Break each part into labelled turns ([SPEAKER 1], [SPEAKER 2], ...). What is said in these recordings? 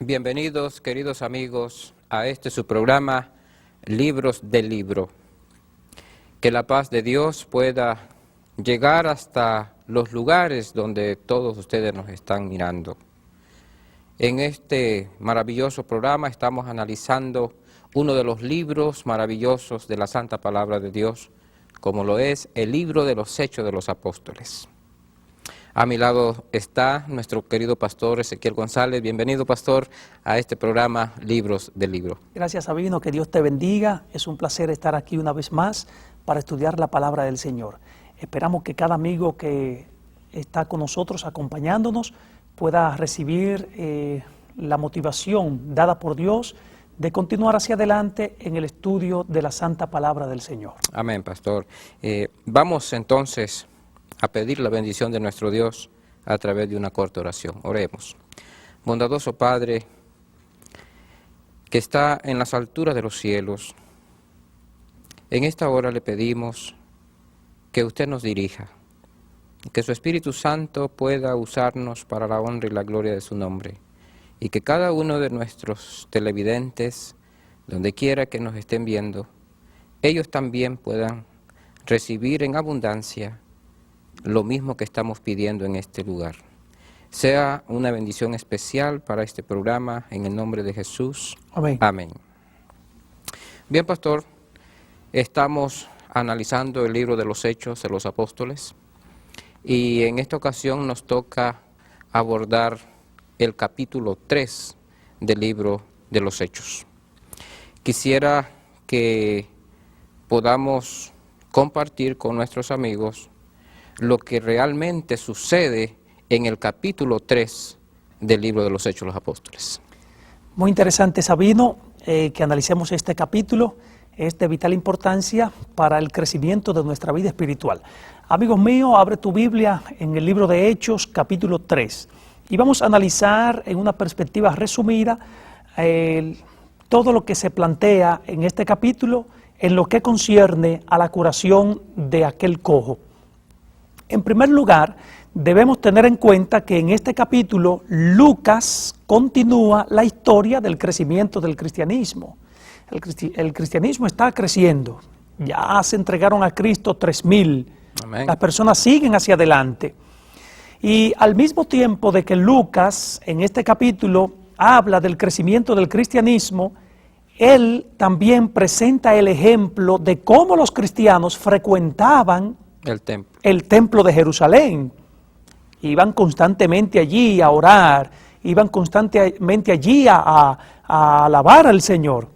[SPEAKER 1] Bienvenidos, queridos amigos, a este su programa Libros del Libro. Que la paz de Dios pueda llegar hasta los lugares donde todos ustedes nos están mirando. En este maravilloso programa estamos analizando uno de los libros maravillosos de la Santa Palabra de Dios, como lo es el libro de los Hechos de los Apóstoles. A mi lado está nuestro querido pastor Ezequiel González. Bienvenido, pastor, a este programa Libros del Libro.
[SPEAKER 2] Gracias, Sabino, que Dios te bendiga. Es un placer estar aquí una vez más para estudiar la palabra del Señor. Esperamos que cada amigo que está con nosotros acompañándonos pueda recibir la motivación dada por Dios de continuar hacia adelante en el estudio de la santa palabra del Señor.
[SPEAKER 1] Amén, pastor. Vamos entonces a pedir la bendición de nuestro Dios a través de una corta oración. Oremos. Bondadoso Padre, que está en las alturas de los cielos, en esta hora le pedimos que usted nos dirija, que su Espíritu Santo pueda usarnos para la honra y la gloria de su nombre, y que cada uno de nuestros televidentes, donde quiera que nos estén viendo, ellos también puedan recibir en abundancia lo mismo que estamos pidiendo en este lugar. Sea una bendición especial para este programa, en el nombre de Jesús.
[SPEAKER 2] Amén.
[SPEAKER 1] Amén. Bien, pastor, estamos analizando el libro de los Hechos de los Apóstoles y en esta ocasión nos toca abordar el capítulo 3 del libro de los Hechos. Quisiera que podamos compartir con nuestros amigos lo que realmente sucede en el capítulo 3 del libro de los Hechos de los Apóstoles.
[SPEAKER 2] Muy interesante, Sabino, que analicemos este capítulo. Es de vital importancia para el crecimiento de nuestra vida espiritual. Amigos míos, abre tu Biblia en el libro de Hechos, capítulo 3. Y vamos a analizar en una perspectiva resumida todo lo que se plantea en este capítulo en lo que concierne a la curación de aquel cojo. En primer lugar, debemos tener en cuenta que en este capítulo Lucas continúa la historia del crecimiento del cristianismo. El cristianismo está creciendo. Ya se entregaron a Cristo 3,000.
[SPEAKER 1] Amén.
[SPEAKER 2] Las personas siguen hacia adelante. Y al mismo tiempo de que Lucas en este capítulo habla del crecimiento del cristianismo, él también presenta el ejemplo de cómo los cristianos frecuentaban el templo de Jerusalén. Iban constantemente allí a orar, iban constantemente allí a alabar al Señor.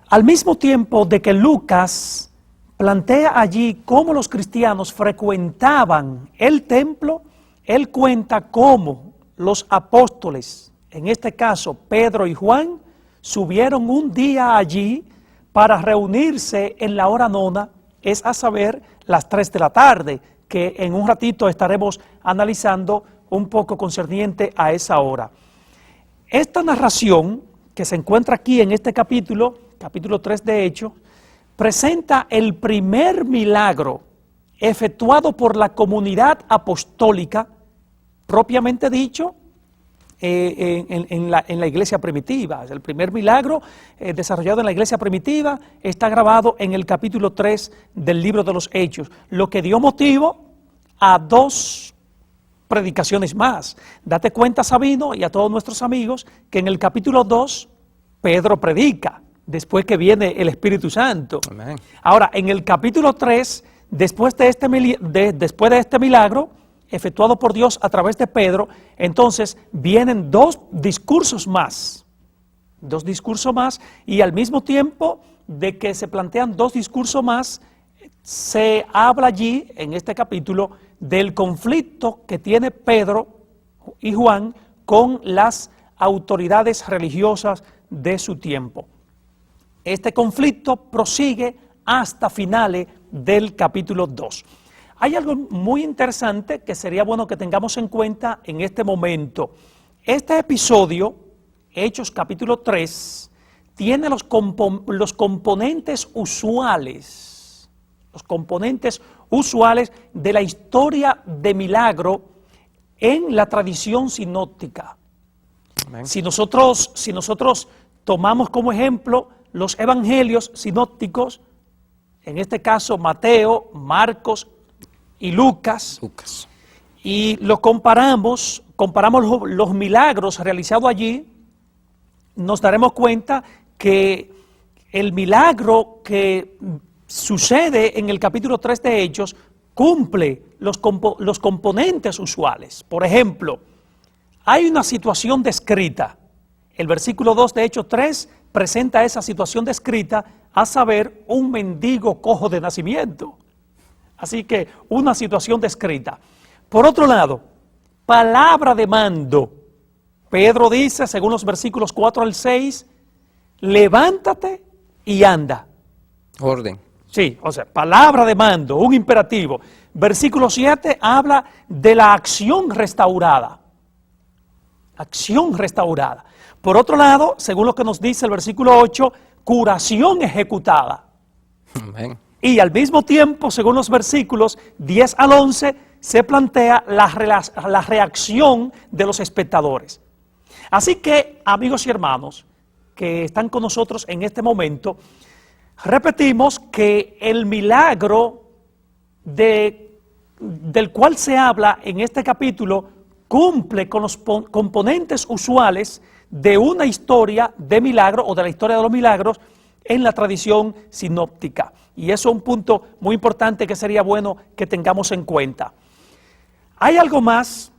[SPEAKER 2] Al mismo tiempo de que Lucas plantea allí cómo los cristianos frecuentaban el templo, él cuenta cómo los apóstoles, en este caso Pedro y Juan, subieron un día allí para reunirse en la hora nona, es a saber, las 3 de la tarde, que en un ratito estaremos analizando un poco concerniente a esa hora. Esta narración que se encuentra aquí en este capítulo 3 de Hechos, presenta el primer milagro efectuado por la comunidad apostólica, propiamente dicho, en la iglesia primitiva. El primer milagro desarrollado en la iglesia primitiva está grabado en el capítulo 3 del libro de los Hechos, lo que dio motivo a 2 predicaciones más. Date cuenta, Sabino, y a todos nuestros amigos, que en el capítulo 2 Pedro predica, después que viene el Espíritu Santo.
[SPEAKER 1] Amén.
[SPEAKER 2] Ahora, en el capítulo 3, después de este milagro efectuado por Dios a través de Pedro, entonces vienen 2 discursos más. 2 discursos más, y al mismo tiempo de que se plantean 2 discursos más, se habla allí, en este capítulo, del conflicto que tiene Pedro y Juan con las autoridades religiosas de su tiempo. Este conflicto prosigue hasta finales del capítulo 2. Hay algo muy interesante que sería bueno que tengamos en cuenta en este momento. Este episodio, Hechos capítulo 3, tiene los componentes usuales, de la historia de milagro en la tradición sinóptica.
[SPEAKER 1] Amén.
[SPEAKER 2] Si nosotros tomamos como ejemplo los evangelios sinópticos, en este caso Mateo, Marcos y Lucas, y lo comparamos los milagros realizados allí, nos daremos cuenta que el milagro que sucede en el capítulo 3 de Hechos cumple los componentes usuales. Por ejemplo, hay una situación descrita. El versículo 2 de Hechos 3 presenta esa situación descrita, a saber, un mendigo cojo de nacimiento. Así que una situación descrita. Por otro lado, palabra de mando. Pedro dice, según los versículos 4 al 6, levántate y anda.
[SPEAKER 1] Orden.
[SPEAKER 2] Sí, o sea, palabra de mando, un imperativo. Versículo 7 habla de la acción restaurada. Acción restaurada. Por otro lado, según lo que nos dice el versículo 8, curación ejecutada.
[SPEAKER 1] Amén.
[SPEAKER 2] Y al mismo tiempo, según los versículos 10 al 11, se plantea la reacción de los espectadores. Así que, amigos y hermanos que están con nosotros en este momento, repetimos que el milagro del cual se habla en este capítulo cumple con los componentes usuales de una historia de milagro o de la historia de los milagros en la tradición sinóptica. Y eso es un punto muy importante que sería bueno que tengamos en cuenta. Hay algo más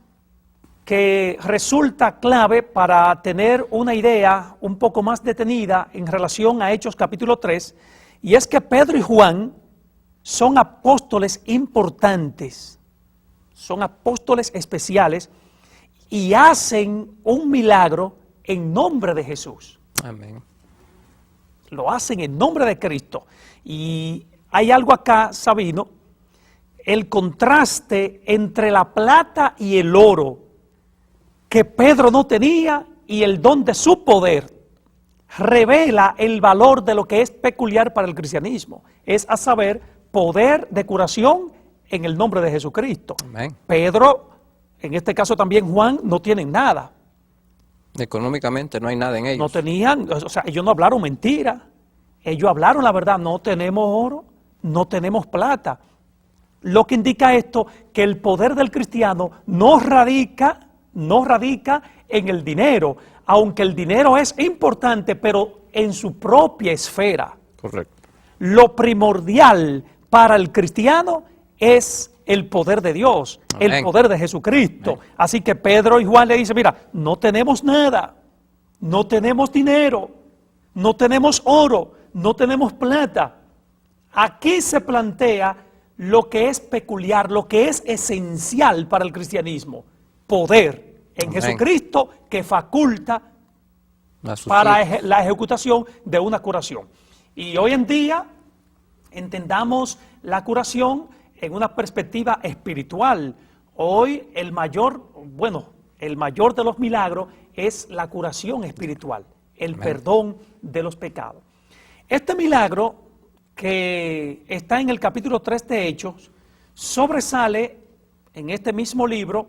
[SPEAKER 2] que resulta clave para tener una idea un poco más detenida en relación a Hechos capítulo 3, y es que Pedro y Juan son apóstoles importantes, son apóstoles especiales y hacen un milagro en nombre de Jesús.
[SPEAKER 1] Amén.
[SPEAKER 2] Lo hacen en nombre de Cristo. Y hay algo acá, Sabino, el contraste entre la plata y el oro que Pedro no tenía y el don de su poder revela el valor de lo que es peculiar para el cristianismo, es a saber, poder de curación en el nombre de Jesucristo.
[SPEAKER 1] Amén.
[SPEAKER 2] Pedro, en este caso también Juan, no tienen nada.
[SPEAKER 1] Económicamente no hay nada en ellos.
[SPEAKER 2] No tenían, o sea, ellos no hablaron mentira, ellos hablaron la verdad, no tenemos oro, no tenemos plata. Lo que indica esto, que el poder del cristiano no radica en el dinero, aunque el dinero es importante, pero en su propia esfera.
[SPEAKER 1] Correcto.
[SPEAKER 2] Lo primordial para el cristiano es el poder de Dios,
[SPEAKER 1] Amén.
[SPEAKER 2] el poder de Jesucristo.
[SPEAKER 1] Amén.
[SPEAKER 2] Así que Pedro y Juan le dicen, mira, no tenemos nada, no tenemos dinero, no tenemos oro, no tenemos plata. Aquí se plantea lo que es peculiar, lo que es esencial para el cristianismo, poder en
[SPEAKER 1] Amén.
[SPEAKER 2] Jesucristo que faculta
[SPEAKER 1] A sus
[SPEAKER 2] para
[SPEAKER 1] hijos.
[SPEAKER 2] la ejecutación de una curación. Y hoy en día entendamos la curación en una perspectiva espiritual. Hoy el mayor de los milagros es la curación espiritual, el
[SPEAKER 1] Amén.
[SPEAKER 2] perdón de los pecados. Este milagro que está en el capítulo 3 de Hechos sobresale en este mismo libro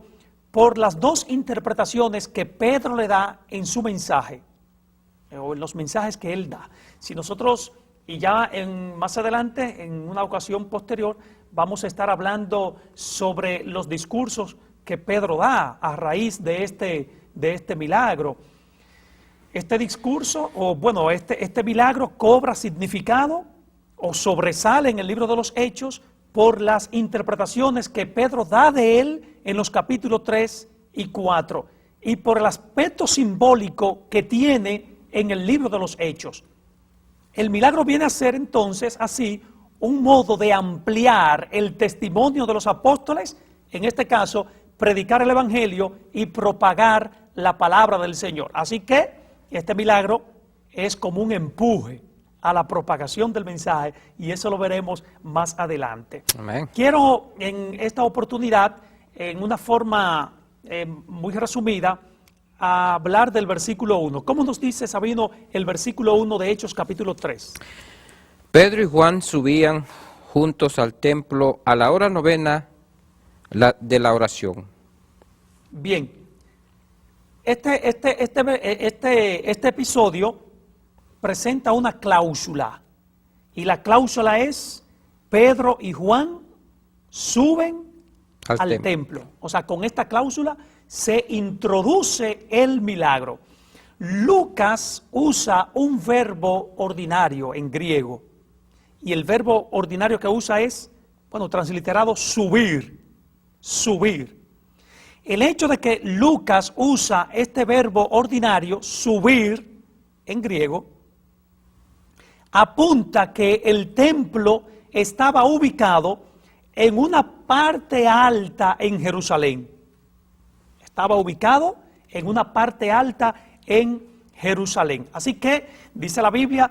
[SPEAKER 2] por las dos interpretaciones que Pedro le da en su mensaje, o en los mensajes que él da. Si nosotros, y ya más adelante, en una ocasión posterior, vamos a estar hablando sobre los discursos que Pedro da a raíz de este milagro. Este discurso, este milagro cobra significado o sobresale en el libro de los Hechos por las interpretaciones que Pedro da de él en los capítulos 3 y 4 y por el aspecto simbólico que tiene en el libro de los Hechos. El milagro viene a ser entonces así un modo de ampliar el testimonio de los apóstoles, en este caso, predicar el evangelio y propagar la palabra del Señor. Así que este milagro es como un empuje a la propagación del mensaje y eso lo veremos más adelante.
[SPEAKER 1] Amén.
[SPEAKER 2] Quiero en esta oportunidad, en una forma muy resumida, a hablar del versículo 1. ¿Cómo nos dice, Sabino, el versículo 1 de Hechos capítulo 3?
[SPEAKER 1] Pedro y Juan subían juntos al templo a la hora novena de la oración.
[SPEAKER 2] Bien, Este episodio presenta una cláusula, y la cláusula es: Pedro y Juan suben al templo. O sea, con esta cláusula se introduce el milagro. Lucas usa un verbo ordinario en griego, y el verbo ordinario que usa es, transliterado, subir, subir. El hecho de que Lucas usa este verbo ordinario, subir, en griego, apunta que el templo estaba ubicado en una parte alta en Jerusalén. Estaba ubicado en una parte alta en Jerusalén. Así que, dice la Biblia,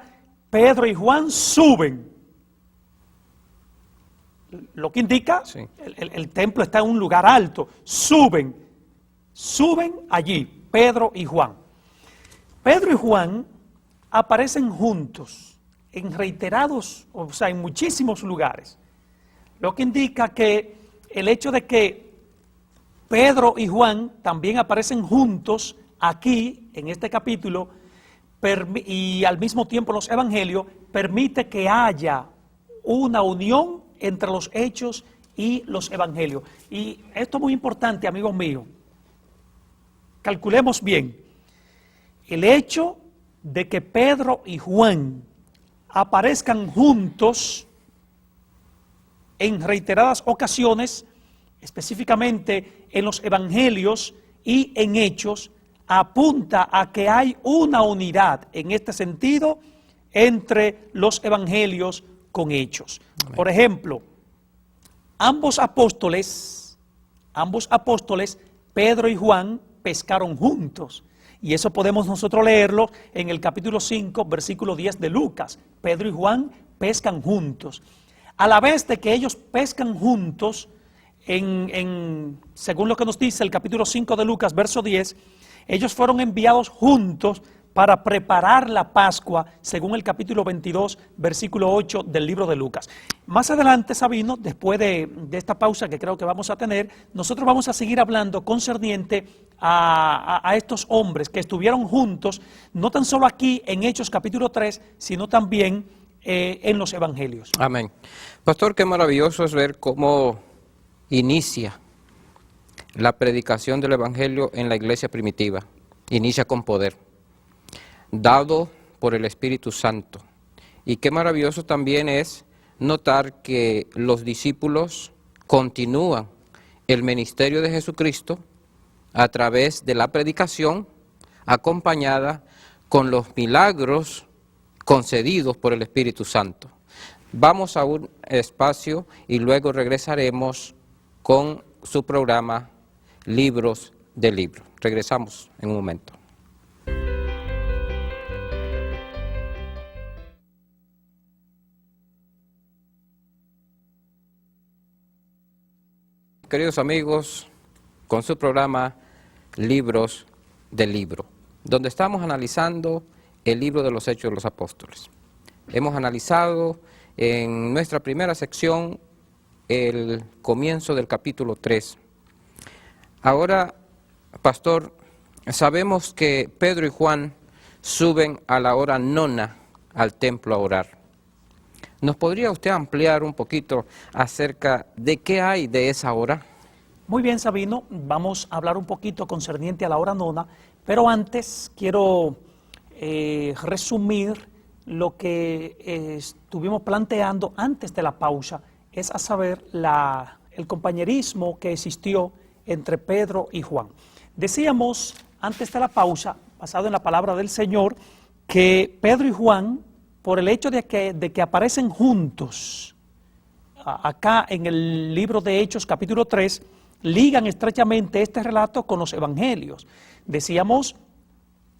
[SPEAKER 2] Pedro y Juan suben. Lo que indica, sí, el templo está en un lugar alto. Suben allí, Pedro y Juan. Pedro y Juan aparecen juntos en reiterados, o sea, en muchísimos lugares. Lo que indica que el hecho de que Pedro y Juan también aparecen juntos aquí, en este capítulo, y al mismo tiempo los evangelios, permite que haya una unión entre los hechos y los evangelios. Y esto es muy importante, amigos míos. Calculemos bien. El hecho de que Pedro y Juan aparezcan juntos en reiteradas ocasiones, específicamente en los evangelios y en hechos, apunta a que hay una unidad en este sentido entre los evangelios con hechos. Amén. Por ejemplo, ambos apóstoles, Pedro y Juan, pescaron juntos. Y eso podemos nosotros leerlo en el capítulo 5, versículo 10 de Lucas. Pedro y Juan pescan juntos. A la vez de que ellos pescan juntos, según lo que nos dice el capítulo 5 de Lucas, verso 10, ellos fueron enviados juntos para preparar la Pascua, según el capítulo 22, versículo 8 del libro de Lucas. Más adelante, Sabino, después de esta pausa que creo que vamos a tener, nosotros vamos a seguir hablando concerniente a estos hombres que estuvieron juntos, no tan solo aquí en Hechos capítulo 3, sino también en los evangelios.
[SPEAKER 1] Amén. Pastor, qué maravilloso es ver cómo inicia la predicación del evangelio en la iglesia primitiva. Inicia con poder, dado por el Espíritu Santo. Y qué maravilloso también es notar que los discípulos continúan el ministerio de Jesucristo a través de la predicación, acompañada con los milagros concedidos por el Espíritu Santo. Vamos a un espacio y luego regresaremos con su programa Libros de Libro. Regresamos en un momento. Queridos amigos, con su programa Libros del Libro, donde estamos analizando el libro de los Hechos de los Apóstoles. Hemos analizado en nuestra primera sección el comienzo del capítulo 3. Ahora, pastor, sabemos que Pedro y Juan suben a la hora nona al templo a orar. ¿Nos podría usted ampliar un poquito acerca de qué hay de esa hora?
[SPEAKER 2] Muy bien, Sabino, vamos a hablar un poquito concerniente a la hora nona, pero antes quiero resumir lo que estuvimos planteando antes de la pausa, es a saber el compañerismo que existió entre Pedro y Juan. Decíamos antes de la pausa, basado en la palabra del Señor, que Pedro y Juan, por el hecho de que aparecen juntos acá en el libro de Hechos capítulo 3, ligan estrechamente este relato con los evangelios. Decíamos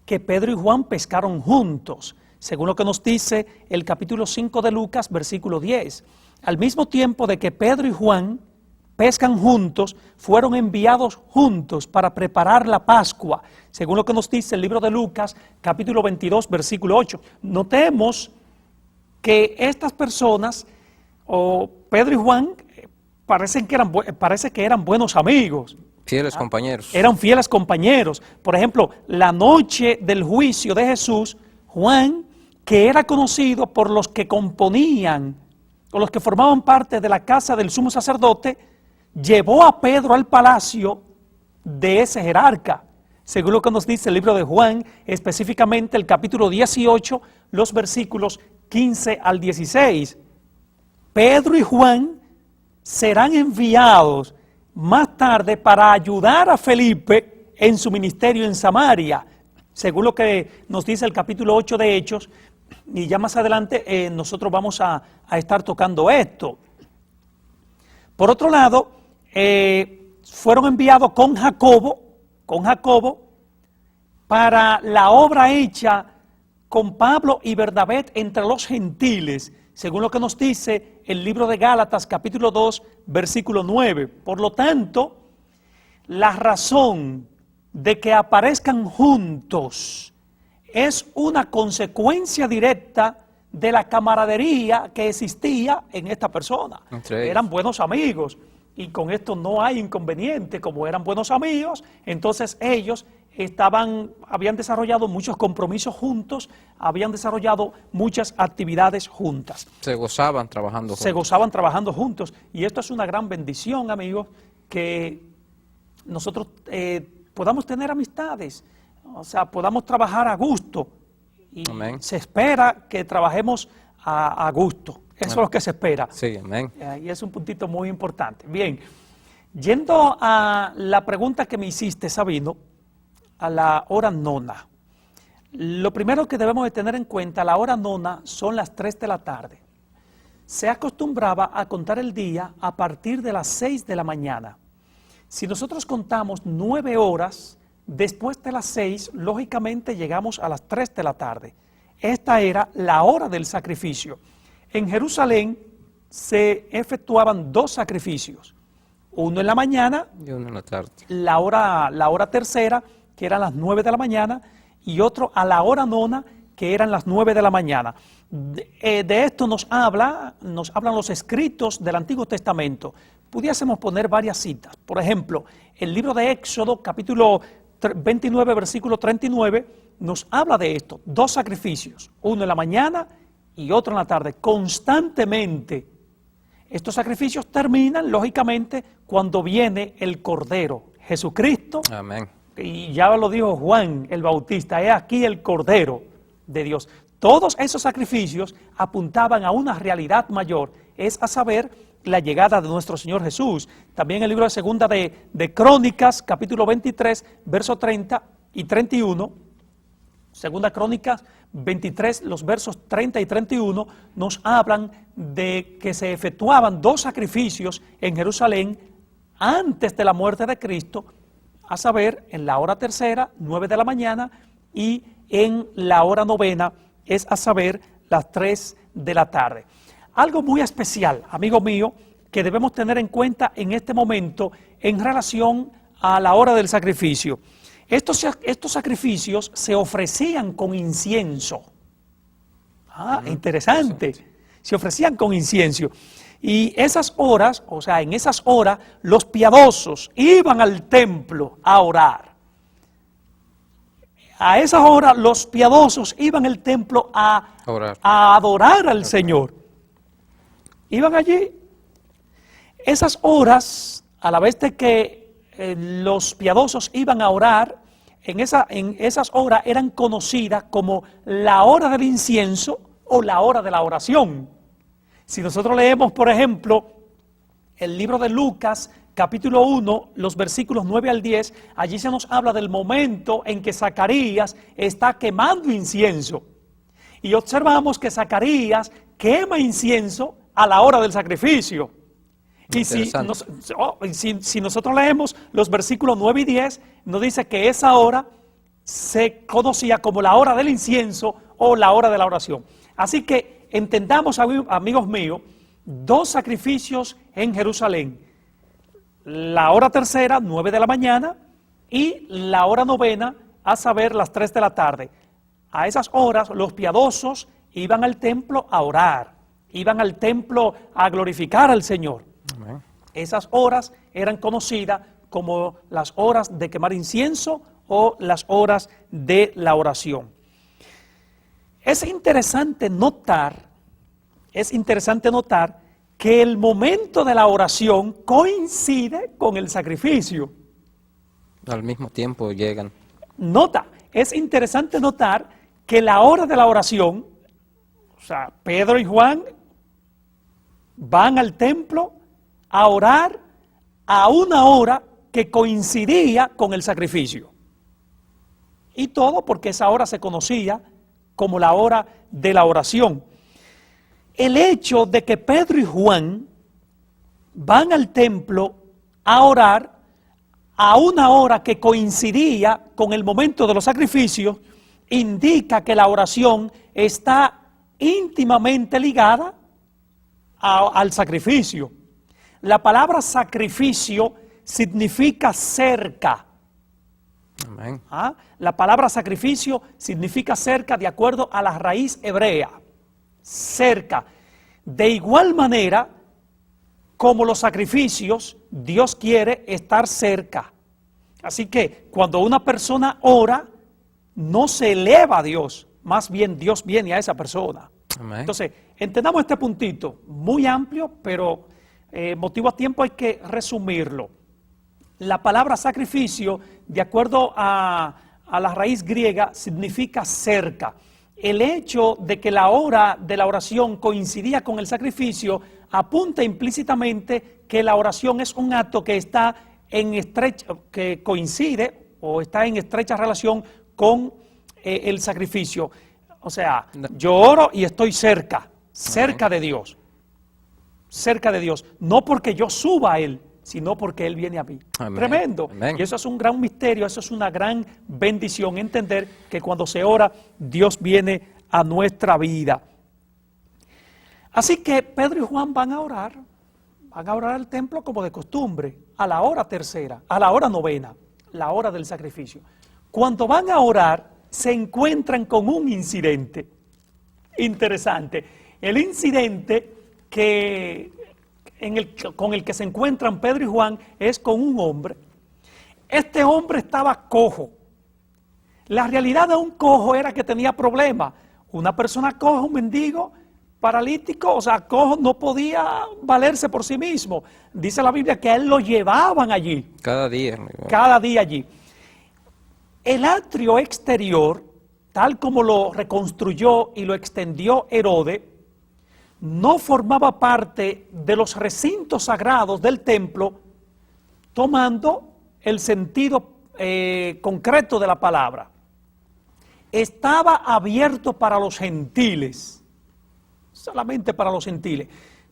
[SPEAKER 2] que Pedro y Juan pescaron juntos, según lo que nos dice el capítulo 5 de Lucas, versículo 10. Al mismo tiempo de que Pedro y Juan pescan juntos, fueron enviados juntos para preparar la Pascua, según lo que nos dice el libro de Lucas, capítulo 22, versículo 8. Notemos que estas personas, Pedro y Juan, parece que eran buenos amigos.
[SPEAKER 1] Fieles compañeros.
[SPEAKER 2] Eran fieles compañeros. Por ejemplo, la noche del juicio de Jesús, Juan, que era conocido por los que componían, o los que formaban parte de la casa del sumo sacerdote, llevó a Pedro al palacio de ese jerarca. Según lo que nos dice el libro de Juan, específicamente el capítulo 18, los versículos 15 al 16. Pedro y Juan serán enviados más tarde para ayudar a Felipe en su ministerio en Samaria, según lo que nos dice el capítulo 8 de Hechos, y ya más adelante nosotros vamos a estar tocando esto. Por otro lado, fueron enviados con Jacobo para la obra hecha con Pablo y Bernabé entre los gentiles, según lo que nos dice el libro de Gálatas capítulo 2 versículo 9. Por lo tanto, la razón de que aparezcan juntos es una consecuencia directa de la camaradería que existía en esta persona. Eran buenos amigos y con esto no hay inconveniente. Como eran buenos amigos, entonces ellos habían desarrollado muchos compromisos juntos, habían desarrollado muchas actividades juntas.
[SPEAKER 1] Se gozaban trabajando juntos.
[SPEAKER 2] Se gozaban trabajando juntos. Y esto es una gran bendición, amigos, que nosotros podamos tener amistades, o sea, podamos trabajar a gusto. Y
[SPEAKER 1] amén.
[SPEAKER 2] Se espera que trabajemos a gusto. Eso es lo que se espera.
[SPEAKER 1] Sí, amén.
[SPEAKER 2] Y es un puntito muy importante. Bien, yendo a la pregunta que me hiciste, Sabino, a la hora nona. Lo primero que debemos de tener en cuenta, la hora nona son las 3 de la tarde. Se acostumbraba a contar el día a partir de las 6 de la mañana. Si nosotros contamos 9 horas, después de las 6, lógicamente llegamos a las 3 de la tarde. Esta era la hora del sacrificio. En Jerusalén se efectuaban 2 sacrificios, uno en la mañana
[SPEAKER 1] y uno en la tarde.
[SPEAKER 2] La hora tercera, que eran las 9 de la mañana, y otro a la hora nona, que eran las 9 de la mañana. De esto nos hablan los escritos del Antiguo Testamento. Pudiésemos poner varias citas. Por ejemplo, el libro de Éxodo, capítulo 29, versículo 39, nos habla de esto. 2 sacrificios, uno en la mañana y otro en la tarde, constantemente. Estos sacrificios terminan, lógicamente, cuando viene el Cordero, Jesucristo.
[SPEAKER 1] Amén.
[SPEAKER 2] Y ya lo dijo Juan el Bautista, he aquí el Cordero de Dios. Todos esos sacrificios apuntaban a una realidad mayor, es a saber, la llegada de nuestro Señor Jesús. También el libro de Segunda de Crónicas, capítulo 23, versos 30 y 31, Segunda Crónicas 23, los versos 30 y 31, nos hablan de que se efectuaban 2 sacrificios en Jerusalén antes de la muerte de Cristo, a saber, en la hora tercera, 9 de la mañana, y en la hora novena, es a saber, las 3 de la tarde. Algo muy especial, amigo mío, que debemos tener en cuenta en este momento en relación a la hora del sacrificio. Estos sacrificios se ofrecían con incienso. Interesante. Se ofrecían con incienso. Y esas horas, o sea, en esas horas, los piadosos iban al templo a orar. A esas horas, los piadosos iban al templo a adorar al Señor. Iban allí. Esas horas, a la vez de que los piadosos iban a orar, en esas horas eran conocidas como la hora del incienso o la hora de la oración. Si nosotros leemos, por ejemplo, el libro de Lucas, capítulo 1, los versículos 9 al 10, allí se nos habla del momento en que Zacarías está quemando incienso. Y observamos que Zacarías quema incienso a la hora del sacrificio. Y si nosotros leemos los versículos 9 y 10, nos dice que esa hora se conocía como la hora del incienso o la hora de la oración. Así que entendamos, amigos míos, 2 sacrificios en Jerusalén. La hora tercera, 9 de la mañana, y la hora novena, a saber, las 3 de la tarde. A esas horas los piadosos iban al templo a orar, iban al templo a glorificar al Señor. Amén. Esas horas eran conocidas como las horas de quemar incienso o las horas de la oración. Es interesante notar que el momento de la oración coincide con el sacrificio.
[SPEAKER 1] Al mismo tiempo llegan.
[SPEAKER 2] Nota, es interesante notar que la hora de la oración, o sea, Pedro y Juan van al templo a orar a una hora que coincidía con el sacrificio. Y todo porque esa hora se conocía como la hora de la oración. El hecho de que Pedro y Juan van al templo a orar a una hora que coincidía con el momento de los sacrificios indica que la oración está íntimamente ligada al sacrificio. La palabra sacrificio significa cerca.
[SPEAKER 1] Amén.
[SPEAKER 2] La palabra sacrificio significa cerca de acuerdo a la raíz hebrea. Cerca. De igual manera, como los sacrificios, Dios quiere estar cerca. Así que cuando una persona ora, no se eleva a Dios, más bien Dios viene a esa persona.
[SPEAKER 1] Amén.
[SPEAKER 2] Entonces, entendamos este puntito, muy amplio, pero motivo a tiempo hay que resumirlo. La palabra sacrificio, de acuerdo a la raíz griega, significa cerca. El hecho de que la hora de la oración coincidía con el sacrificio apunta implícitamente que la oración es un acto que está que coincide o está en estrecha relación con el sacrificio. O sea, yo oro y estoy cerca de Dios. Cerca de Dios. No porque yo suba a Él, sino porque Él viene a mí.
[SPEAKER 1] Amén.
[SPEAKER 2] Tremendo.
[SPEAKER 1] Amén.
[SPEAKER 2] Y eso es un gran misterio, eso es una gran bendición, entender que cuando se ora, Dios viene a nuestra vida. Así que Pedro y Juan van a orar al templo como de costumbre, a la hora tercera, a la hora novena, la hora del sacrificio. Cuando van a orar, se encuentran con un incidente interesante. El incidente con el que se encuentran Pedro y Juan es con un hombre. Este hombre estaba cojo. La realidad de un cojo era que tenía problemas. Una persona coja, un mendigo, paralítico, o sea, cojo, no podía valerse por sí mismo. Dice la Biblia que a él lo llevaban allí.
[SPEAKER 1] Cada día.
[SPEAKER 2] Cada día allí. El atrio exterior, tal como lo reconstruyó y lo extendió Herodes, no formaba parte de los recintos sagrados del templo, tomando el sentido concreto de la palabra. Estaba abierto para los gentiles, solamente para los gentiles.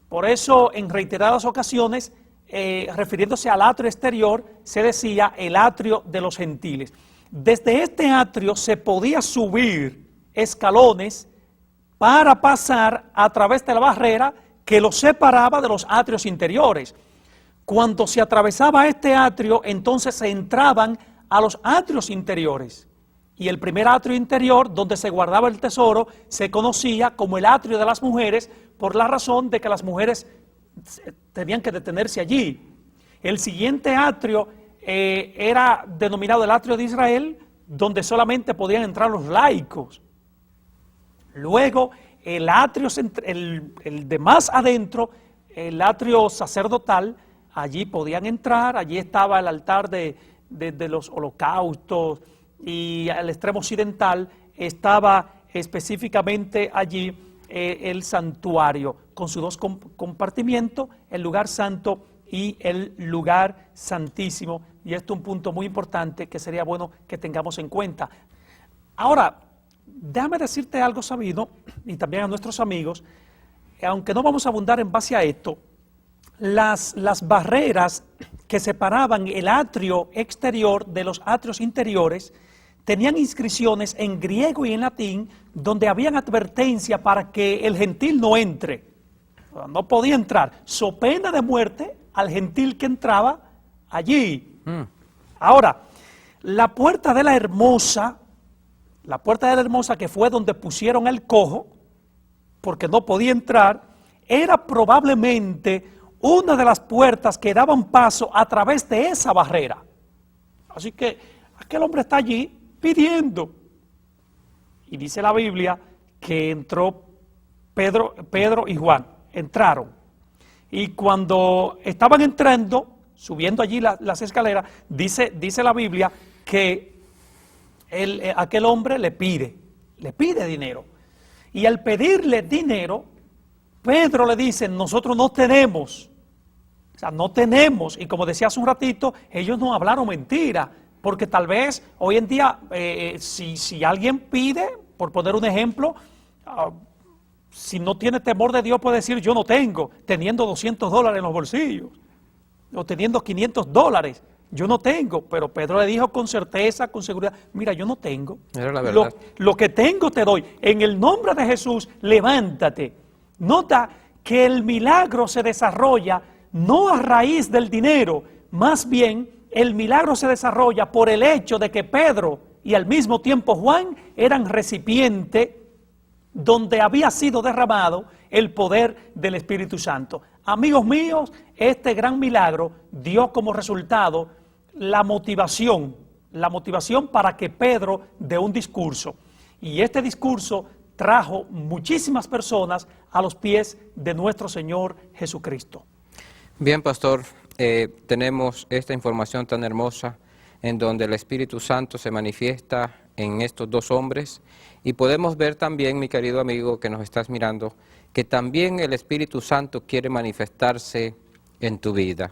[SPEAKER 2] Por eso, en reiteradas ocasiones, refiriéndose al atrio exterior, se decía el atrio de los gentiles. Desde este atrio se podía subir escalones para pasar a través de la barrera que los separaba de los atrios interiores. Cuando se atravesaba este atrio, entonces se entraban a los atrios interiores. Y el primer atrio interior, donde se guardaba el tesoro, se conocía como el atrio de las mujeres, por la razón de que las mujeres tenían que detenerse allí. El siguiente atrio era denominado el atrio de Israel, donde solamente podían entrar los laicos. Luego, el atrio, el de más adentro, el atrio sacerdotal, allí podían entrar, allí estaba el altar de los holocaustos, y al extremo occidental estaba específicamente allí el santuario, con sus dos compartimientos, el lugar santo y el lugar santísimo. Y esto es un punto muy importante que sería bueno que tengamos en cuenta. Ahora, déjame decirte algo, Sabino, y también a nuestros amigos, aunque no vamos a abundar en base a esto, las barreras que separaban el atrio exterior de los atrios interiores tenían inscripciones en griego y en latín donde habían advertencia para que el gentil no entre. No podía entrar, so pena de muerte al gentil que entraba allí. Ahora, la puerta de la hermosa, que fue donde pusieron el cojo, porque no podía entrar, era probablemente una de las puertas que daban paso a través de esa barrera. Así que aquel hombre está allí pidiendo. Y dice la Biblia que entró Pedro y Juan, entraron. Y cuando estaban entrando, subiendo allí las escaleras, dice la Biblia que aquel hombre le pide dinero. Y al pedirle dinero, Pedro le dice, nosotros no tenemos. O sea, no tenemos. Y como decía hace un ratito, ellos no hablaron mentira. Porque tal vez hoy en día, si alguien pide, por poner un ejemplo, si no tiene temor de Dios puede decir yo no tengo, teniendo $200 en los bolsillos, o teniendo $500, yo no tengo. Pero Pedro le dijo con certeza, con seguridad, mira, yo no tengo.
[SPEAKER 1] Era la verdad.
[SPEAKER 2] Lo que tengo te doy. En el nombre de Jesús, levántate. Nota que el milagro se desarrolla no a raíz del dinero, más bien el milagro se desarrolla por el hecho de que Pedro y al mismo tiempo Juan eran recipiente donde había sido derramado el poder del Espíritu Santo. Amigos míos, este gran milagro dio como resultado la motivación para que Pedro dé un discurso. Y este discurso trajo muchísimas personas a los pies de nuestro Señor Jesucristo.
[SPEAKER 1] Bien, pastor, tenemos esta información tan hermosa en donde el Espíritu Santo se manifiesta en estos dos hombres, y podemos ver también, mi querido amigo que nos estás mirando, que también el Espíritu Santo quiere manifestarse en tu vida.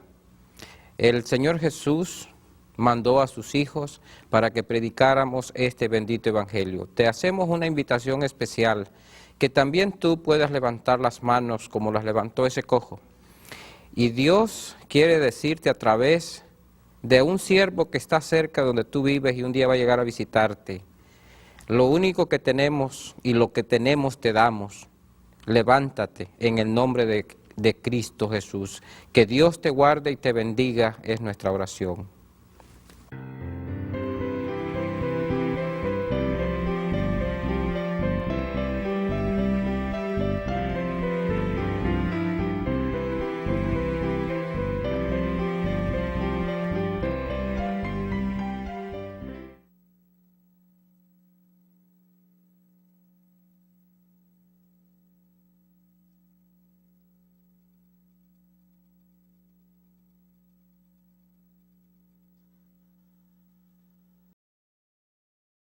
[SPEAKER 1] El Señor Jesús mandó a sus hijos para que predicáramos este bendito evangelio. Te hacemos una invitación especial, que también tú puedas levantar las manos como las levantó ese cojo. Y Dios quiere decirte a través de un siervo que está cerca donde tú vives y un día va a llegar a visitarte: lo único que tenemos y lo que tenemos te damos. Levántate en el nombre de Cristo Jesús. Que Dios te guarde y te bendiga es nuestra oración.